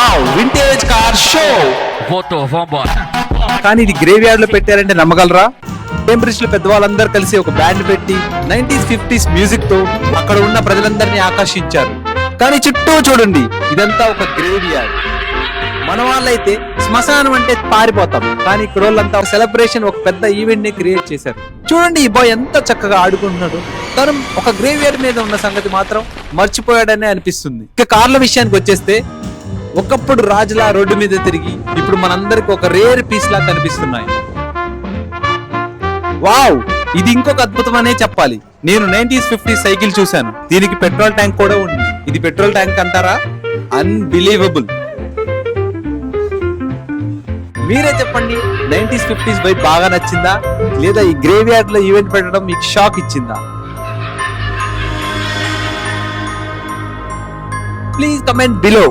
Wow vintage car show. vambora. కానీ ఇది grave yard లో పెట్టారంటే నమ్మగలరా? కేంబ్రిడ్జ్ లో పెద్దవాళ్ళందరూ కలిసి ఒక బ్యాండ్ పెట్టి 90s 50s మ్యూజిక్ తో అక్కడ ఉన్న ప్రజలందరినీ ఆకర్షించారు. కానీ చుట్టూ చూడండి, ఇదంతా ఒక గ్రేవ్ యార్డ్. మన వాళ్ళైతే శ్మశానం అంటే పారిపోతాం, కానీ ఇక్కడ వాళ్ళంతా సెలబ్రేషన్, ఒక పెద్ద ఈవెంట్ ని క్రియేట్ చేశారు. చూడండి ఈ బాయ్ ఎంత చక్కగా ఆడుకుంటున్నాడు. తను ఒక గ్రేవ్ యార్డ్ మీద ఉన్న సంగతి మాత్రం మర్చిపోయాడనే అనిపిస్తుంది. ఇక కార్ల విషయానికి వచ్చేస్తే, ఒకప్పుడు రాజులా రోడ్డు మీద తిరిగి ఇప్పుడు మనందరికి ఒక రేర్ పీస్ లా కనిపిస్తున్నాయి. వావ్, ఇది ఇంకొక అద్భుతం అనే చెప్పాలి. నేను 90s 50s సైకిల్ చూశాను, దీనికి పెట్రోల్ ట్యాంక్ కూడా ఉంది. ఇది పెట్రోల్ ట్యాంక్ అంటారా? అన్బిలీవబుల్. మీరే చెప్పండి, 90s 50s వైపు బాగా నచ్చిందా, లేదా ఈ గ్రేవ్ యార్డ్ లో ఈవెంట్ పెట్టడం మీకు షాక్ ఇచ్చిందా? Please comment below.